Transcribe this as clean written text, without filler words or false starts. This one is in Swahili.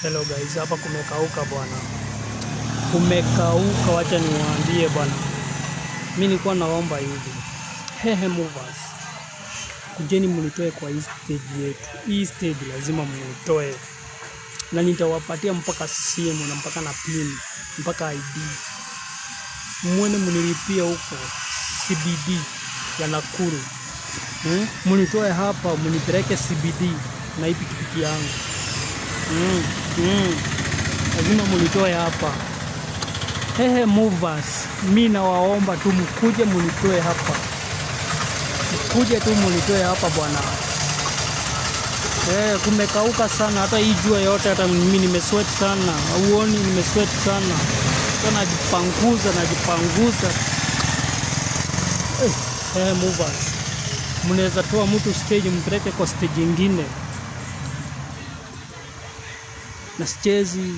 Hello guys, hapa kumekauka bwana. Kumekauka, wacha niwaambie bwana. Mimi nilikuwa naomba hivi. Hehe movers. Kujeni mnitoe kwa hii stage yetu. Hii stage lazima mnitoe. Na nitawapatia mpaka simu na mpaka na pin, mpaka ID. Muone mnilipia huko CBD ya Nakuru. Mnitoe hapa, mnipeleke CBD na hii pikipiki yangu. Lazima mnitoe hapa. Hehe movers, mimi nawaomba tu mkuje mnitoe hapa. Mkuje tu mnitoe hapa bwana. Kumekauka sana, hata hii jua yote, hata mimi nimesweat sana. Uoni nimesweat sana. Najipanguza. Movers, mnaweza toa mtu stage mpeleke kwa stage nyingine. Na sichezi.